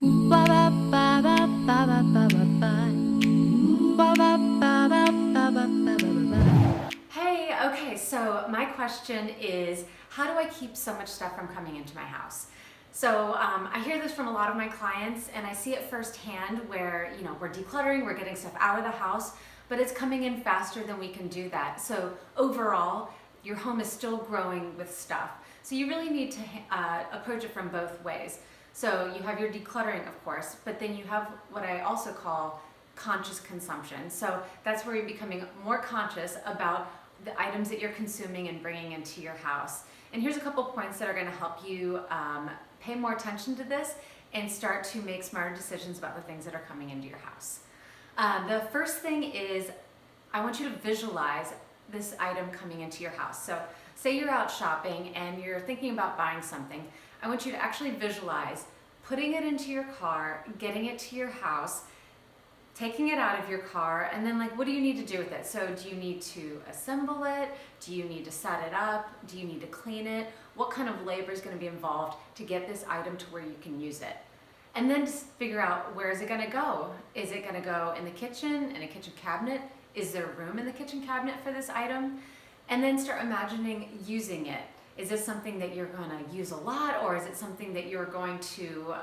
Hey, okay, so my question is, how do I keep so much stuff from coming into my house? So I hear this from a lot of my clients, and I see it firsthand where, we're decluttering, we're getting stuff out of the house, but it's coming in faster than we can do that. So overall, your home is still growing with stuff. So you really need to approach it from both ways. So you have your decluttering, of course, but then you have what I also call conscious consumption. So that's where you're becoming more conscious about the items that you're consuming and bringing into your house. And here's a couple points that are going to help you pay more attention to this and start to make smarter decisions about the things that are coming into your house. The first thing is, I want you to visualize this item coming into your house. So say you're out shopping and you're thinking about buying something. I want you to actually visualize putting it into your car, getting it to your house, taking it out of your car, and then what do you need to do with it? So do you need to assemble it? Do you need to set it up? Do you need to clean it? What kind of labor is going to be involved to get this item to where you can use it? And then just figure out, where is it going to go? Is it going to go in the kitchen, in a kitchen cabinet? Is there room in the kitchen cabinet for this item? And then start imagining using it. Is this something that you're going to use a lot, or is it something that you're going to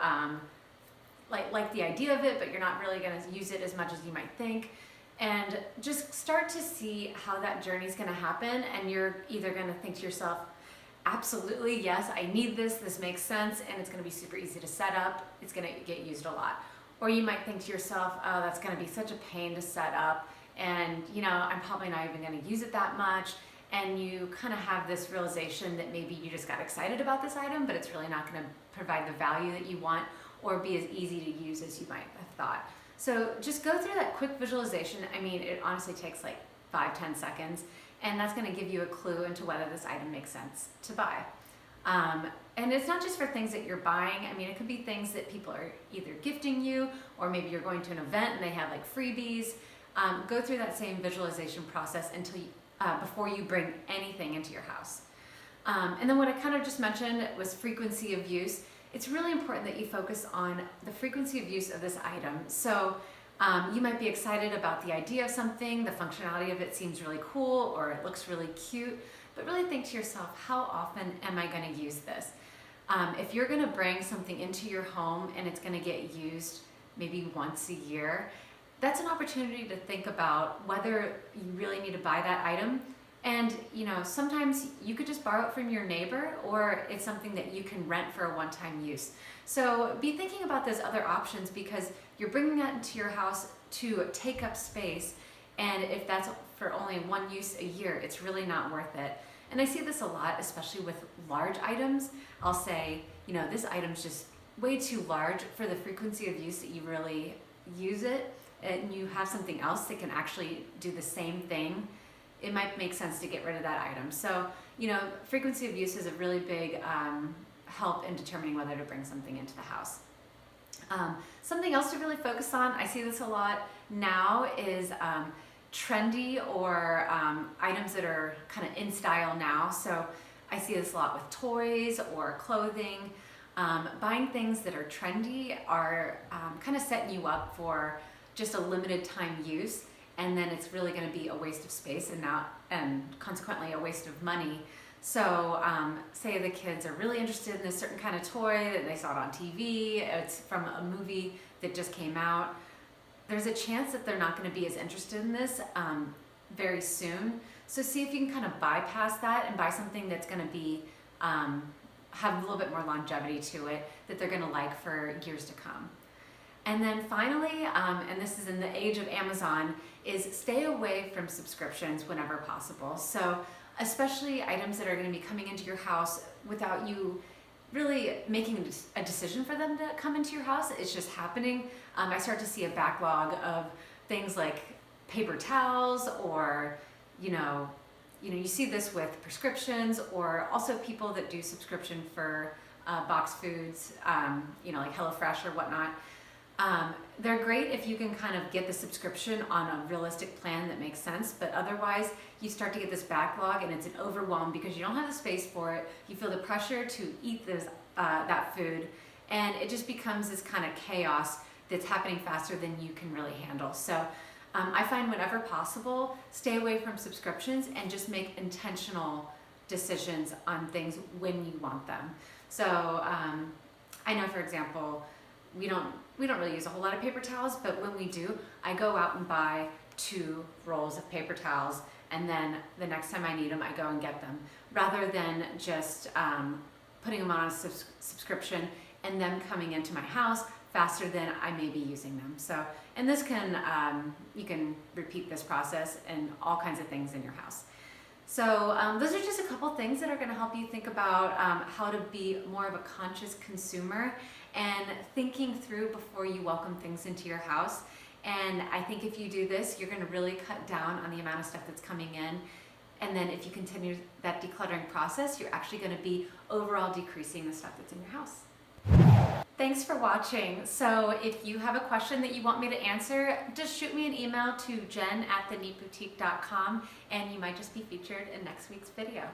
like the idea of it, but you're not really going to use it as much as you might think? And just start to see how that journey is going to happen, and you're either going to think to yourself, absolutely, yes, I need this, this makes sense, and it's going to be super easy to set up, it's going to get used a lot. Or you might think to yourself, oh, that's going to be such a pain to set up, and I'm probably not even going to use it that much. And you kind of have this realization that maybe you just got excited about this item, but it's really not going to provide the value that you want or be as easy to use as you might have thought. So just go through that quick visualization. I mean, it honestly takes 5-10 seconds, and that's going to give you a clue into whether this item makes sense to buy. And it's not just for things that you're buying. I mean, it could be things that people are either gifting you, or maybe you're going to an event and they have freebies. Go through that same visualization process until before you bring anything into your house. And then what I kind of just mentioned was frequency of use. It's really important that you focus on the frequency of use of this item. So you might be excited about the idea of something, the functionality of it seems really cool, or it looks really cute, but really think to yourself, how often am I going to use this? If you're going to bring something into your home and it's going to get used maybe once a year, that's an opportunity to think about whether you really need to buy that item. And sometimes you could just borrow it from your neighbor, or it's something that you can rent for a one-time use. So be thinking about those other options, because you're bringing that into your house to take up space, and if that's for only one use a year, it's really not worth it. And I see this a lot, especially with large items. I'll say, this item's just way too large for the frequency of use that you really use it, and you have something else that can actually do the same thing, it might make sense to get rid of that item. So, frequency of use is a really big help in determining whether to bring something into the house. Something else to really focus on, I see this a lot now, is trendy or items that are kind of in style now. So I see this a lot with toys or clothing. Buying things that are trendy are kind of setting you up for just a limited time use, and then it's really going to be a waste of space and consequently a waste of money. So say the kids are really interested in this certain kind of toy, that they saw it on TV, it's from a movie that just came out. There's a chance that they're not going to be as interested in this very soon. So see if you can kind of bypass that and buy something that's going to be have a little bit more longevity to it, that they're going to like for years to come. And then finally, and this is in the age of Amazon, is stay away from subscriptions whenever possible. So especially items that are going to be coming into your house without you really making a decision for them to come into your house. It's just happening. I start to see a backlog of things like paper towels, or you see this with prescriptions, or also people that do subscription for box foods, like HelloFresh or whatnot. They're great if you can kind of get the subscription on a realistic plan that makes sense, but otherwise you start to get this backlog and it's an overwhelm because you don't have the space for it. You feel the pressure to eat that food, and it just becomes this kind of chaos that's happening faster than you can really handle. So I find whenever possible, stay away from subscriptions and just make intentional decisions on things when you want them. So I know, for example, we don't really use a whole lot of paper towels, but when we do, I go out and buy 2 rolls of paper towels, and then the next time I need them, I go and get them, rather than just putting them on a subscription and them coming into my house faster than I may be using them. So, and this can, you can repeat this process in all kinds of things in your house. So those are just a couple things that are going to help you think about how to be more of a conscious consumer and thinking through before you welcome things into your house. And I think if you do this, you're going to really cut down on the amount of stuff that's coming in. And then if you continue that decluttering process, you're actually going to be overall decreasing the stuff that's in your house. Thanks for watching. So if you have a question that you want me to answer, just shoot me an email to jen@theneatboutique.com and you might just be featured in next week's video.